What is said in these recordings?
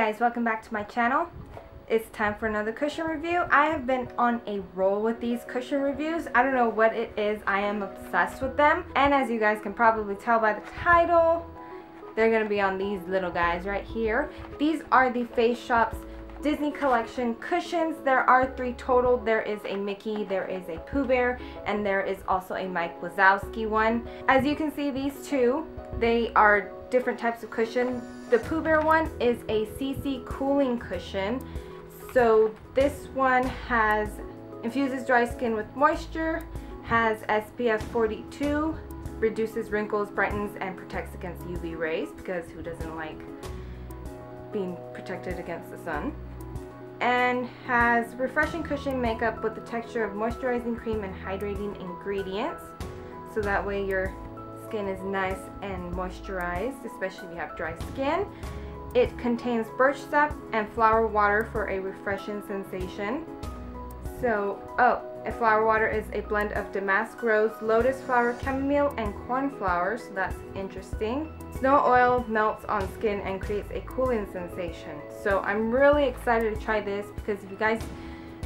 guys, welcome back to my channel. It's time for another cushion review. I have been on a roll with these cushion reviews. I don't know what it is, I am obsessed with them. And as you guys can probably tell by the title, they're gonna be on these little guys right here. These are the Face Shop's Disney Collection cushions. There are 3 total. There is a Mickey, there is a Pooh Bear, and there is also a Mike Wazowski one. As you can see, these two, they are different types of cushion. The Pooh Bear one is a CC cooling cushion. So this one infuses dry skin with moisture, has SPF 42, reduces wrinkles, brightens, and protects against UV rays, because who doesn't like being protected against the sun? And has refreshing cushion makeup with the texture of moisturizing cream and hydrating ingredients, so that way your skin is nice and moisturized, especially if you have dry skin. It contains birch sap and flower water for a refreshing sensation. So, a flower water is a blend of damask rose, lotus flower, chamomile, and cornflower, so that's interesting. Snow oil melts on skin and creates a cooling sensation. So I'm really excited to try this, because if you guys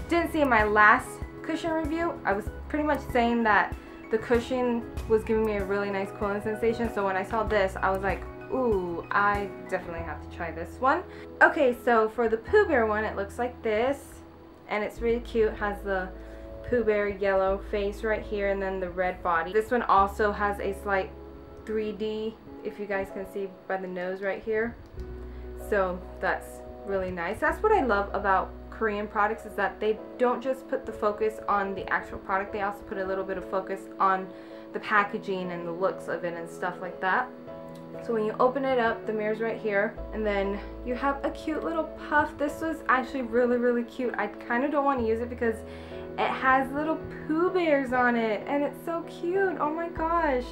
didn't see in my last cushion review, I was pretty much saying that the cushion was giving me a really nice cooling sensation. So when I saw this, I was like, ooh, I definitely have to try this one. Okay, so for the Pooh Bear one, it looks like this, and it's really cute. It has the Pooh Bear yellow face right here and then the red body. This one also has a slight 3D, if you guys can see by the nose right here. So that's really nice. That's what I love about Korean products, is that they don't just put the focus on the actual product, they also put a little bit of focus on the packaging and the looks of it and stuff like that. So when you open it up, the mirror's right here, and then you have a cute little puff. This was actually really cute. I kind of don't want to use it because it has little Pooh Bears on it, and it's so cute. Oh my gosh.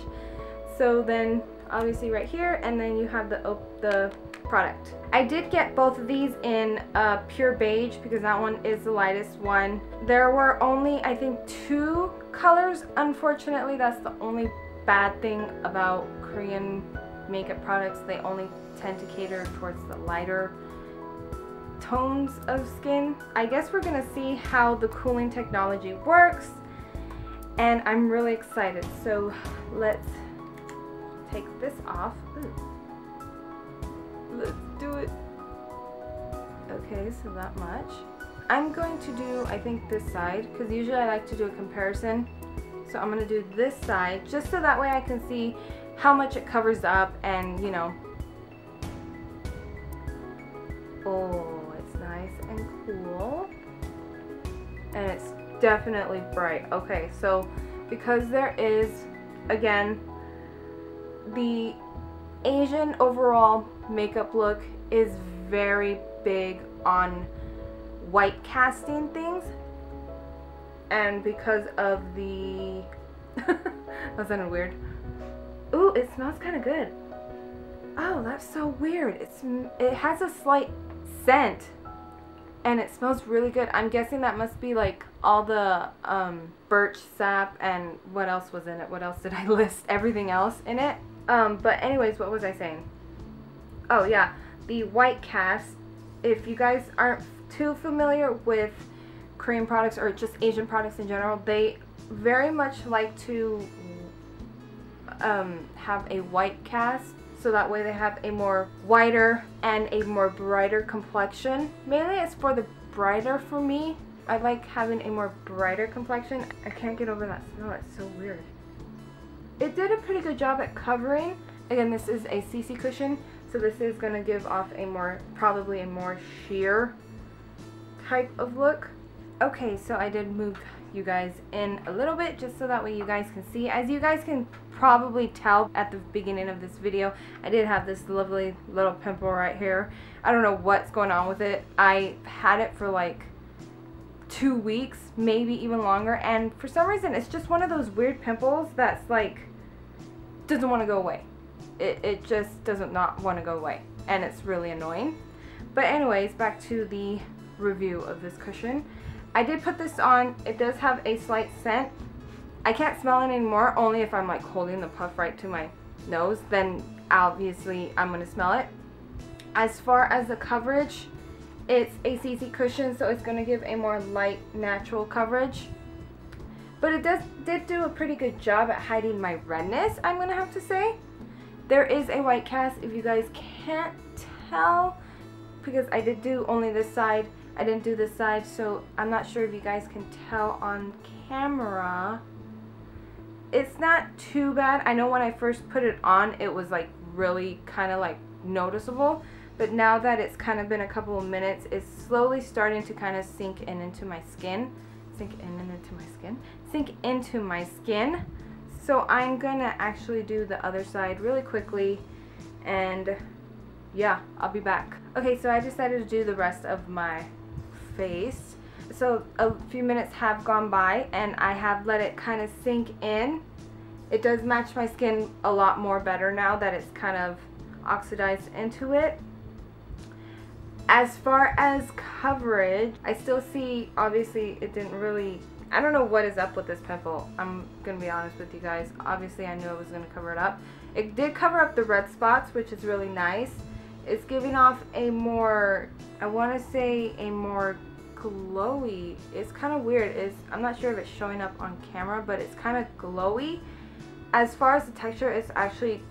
So then obviously right here, and then you have the product. I did get both of these in pure beige, because that one is the lightest one. There were only, I think, 2 colors. Unfortunately, that's the only bad thing about Korean makeup products. They only tend to cater towards the lighter tones of skin. I guess we're gonna see how the cooling technology works, and I'm really excited. So let's take this off. Ooh. Let's do it. Okay, so that much. I'm going to do, I think, this side, because usually I like to do a comparison. So I'm going to do this side, just so that way I can see how much it covers up, and you know. Oh, it's nice and cool. And it's definitely bright. Okay, so because there is, again, the Asian overall makeup look is very big on white casting things, and because of the that sounded weird. Ooh, it smells kind of good. Oh, that's so weird. It has a slight scent, and it smells really good. I'm guessing that must be like all the birch sap, and what else was in it? What else did I list? Everything else in it. But anyways, what was I saying? Oh yeah, the white cast. If you guys aren't too familiar with Korean products or just Asian products in general, they very much like to have a white cast, so that way they have a more whiter and a more brighter complexion. Mainly it's for the brighter for me. I like having a more brighter complexion. I can't get over that smell, it's so weird. It did a pretty good job at covering. Again, this is a CC cushion, so this is going to give off a more, probably a more sheer type of look. Okay, so I did move you guys in a little bit, just so that way you guys can see. As you guys can probably tell at the beginning of this video, I did have this lovely little pimple right here. I don't know what's going on with it. I had it for like 2 weeks, maybe even longer, and for some reason it's just one of those weird pimples that's like doesn't want to go away. It just doesn't not want to go away, and it's really annoying. But anyways, back to the review of this cushion. I did put this on. It does have a slight scent. I can't smell it anymore, only if I'm like holding the puff right to my nose, then obviously I'm going to smell it. As far as the coverage, it's a CC cushion, so it's going to give a more light, natural coverage. But it did do a pretty good job at hiding my redness, I'm going to have to say. There is a white cast, if you guys can't tell, because I did do only this side. I didn't do this side, so I'm not sure if you guys can tell on camera. It's not too bad. I know when I first put it on, it was like really kind of like noticeable. But now that it's kind of been a couple of minutes, it's slowly starting to kind of sink in into my skin. Sink into my skin. So I'm gonna actually do the other side really quickly, and yeah, I'll be back. Okay, so I decided to do the rest of my face. So a few minutes have gone by and I have let it kind of sink in. It does match my skin a lot more better now that it's kind of oxidized into it. As far as coverage, I still see, obviously it didn't really, I don't know what is up with this pimple. I'm gonna be honest with you guys. Obviously I knew I was gonna cover it up. It did cover up the red spots, which is really nice. It's giving off a more, I want to say a more glowy, it's kind of weird. I'm not sure if it's showing up on camera, but it's kind of glowy. As far as the texture, it's actually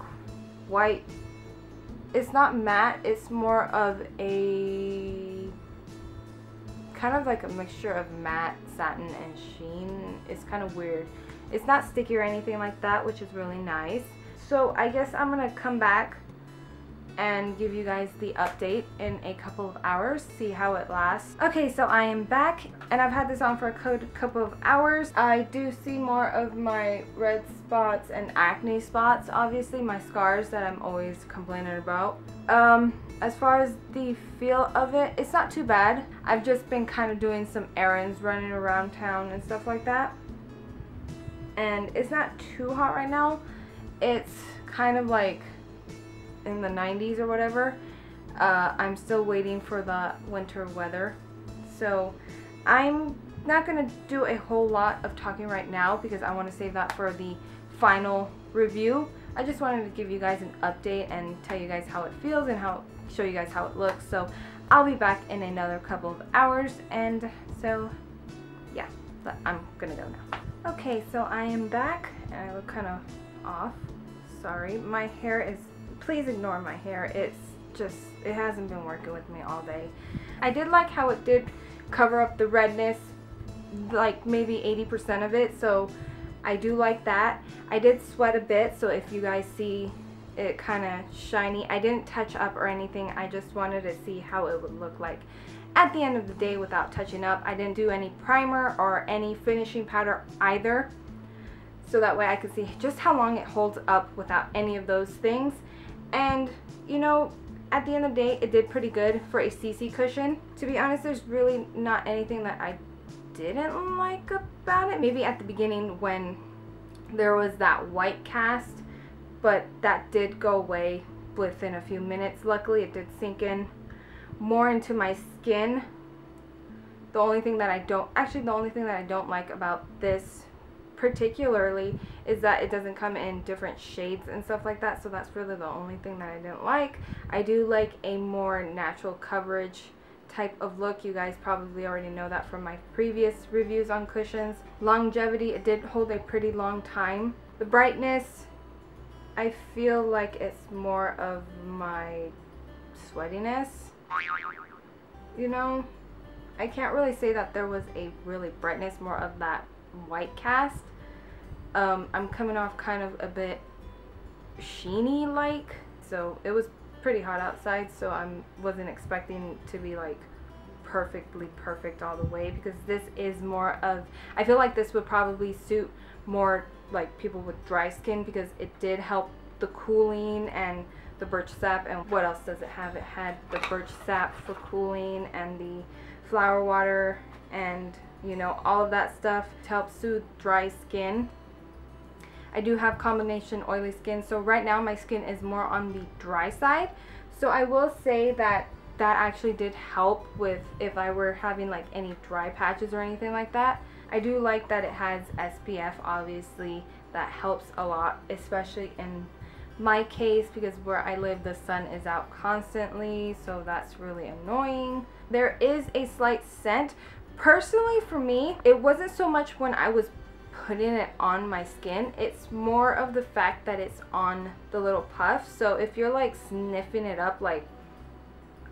quite, it's not matte, it's more of a kind of like a mixture of matte, satin, and sheen. It's kind of weird. It's not sticky or anything like that, which is really nice. So I guess I'm gonna come back and give you guys the update in a couple of hours, see how it lasts. Okay, so I am back and I've had this on for a couple of hours. I do see more of my red spots and acne spots, obviously my scars that I'm always complaining about. As far as the feel of it, it's not too bad. I've just been kind of doing some errands, running around town and stuff like that. And it's not too hot right now. It's kind of like in the 90s or whatever. I'm still waiting for the winter weather, so I'm not gonna do a whole lot of talking right now because I want to save that for the final review. I just wanted to give you guys an update and tell you guys how it feels and show you guys how it looks. So I'll be back in another couple of hours, and so yeah, but I'm gonna go now. Okay, so I am back and I look kind of off. Sorry, my hair is, please ignore my hair. It's just, it hasn't been working with me all day. I did like how it did cover up the redness, like maybe 80% of it, so I do like that. I did sweat a bit, so if you guys see it kind of shiny, I didn't touch up or anything. I just wanted to see how it would look like at the end of the day without touching up. I didn't do any primer or any finishing powder either, so that way I could see just how long it holds up without any of those things. And you know, at the end of the day, it did pretty good for a CC cushion. To be honest, there's really not anything that I didn't like about it. Maybe at the beginning when there was that white cast, but that did go away within a few minutes. Luckily, it did sink in more into my skin. The only thing that I don't like about this particularly is that it doesn't come in different shades and stuff like that, so that's really the only thing that I didn't like. I do like a more natural coverage type of look. You guys probably already know that from my previous reviews on cushions. Longevity, it did hold a pretty long time. The brightness, I feel like it's more of my sweatiness, you know. I can't really say that there was a really brightness, more of that white cast. I'm coming off kind of a bit sheeny like, so it was pretty hot outside, so I wasn't expecting to be like perfectly perfect all the way, because this is more of, I feel like this would probably suit more like people with dry skin, because it did help the cooling and the birch sap. And what else does it have? It had the birch sap for cooling and the flower water and, you know, all of that stuff to help soothe dry skin. I do have combination oily skin, so right now my skin is more on the dry side, so I will say that that actually did help with if I were having like any dry patches or anything like that. I do like that it has SPF, obviously that helps a lot, especially in my case, because where I live the sun is out constantly, so that's really annoying. There is a slight scent. Personally for me, it wasn't so much when I was putting it on my skin, it's more of the fact that it's on the little puff. So if you're like sniffing it up, like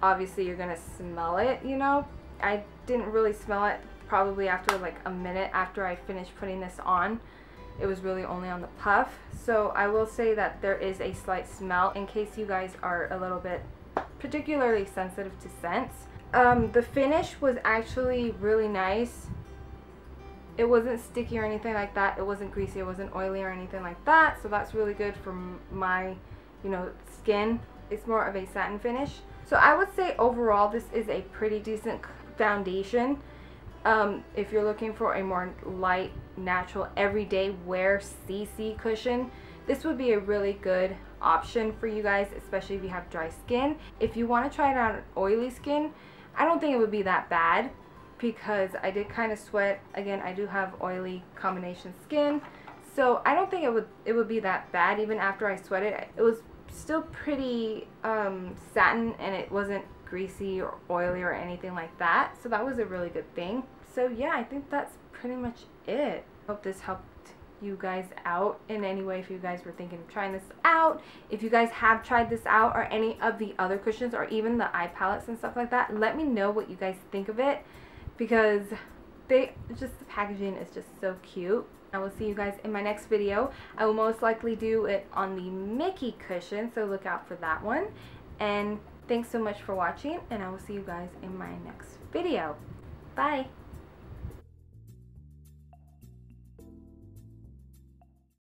obviously you're gonna smell it, you know. I didn't really smell it probably after like a minute after I finished putting this on. It was really only on the puff. So I will say that there is a slight smell in case you guys are a little bit particularly sensitive to scents. The finish was actually really nice. It wasn't sticky or anything like that. It wasn't greasy, it wasn't oily or anything like that. So that's really good for my, you know, skin. It's more of a satin finish. So I would say overall this is a pretty decent foundation. If you're looking for a more light, natural, everyday wear CC cushion, this would be a really good option for you guys, especially if you have dry skin. If you want to try it on oily skin, I don't think it would be that bad, because I did kind of sweat. Again, I do have oily combination skin, so I don't think it would be that bad. Even after I sweated, it was still pretty satin, and it wasn't greasy or oily or anything like that, so that was a really good thing. So yeah, I think that's pretty much it. Hope this helped you guys out in any way. If you guys were thinking of trying this out, if you guys have tried this out or any of the other cushions or even the eye palettes and stuff like that, let me know what you guys think of it, because the packaging is just so cute. I will see you guys in my next video. I will most likely do it on the Mickey cushion, so look out for that one. And thanks so much for watching, and I will see you guys in my next video. Bye!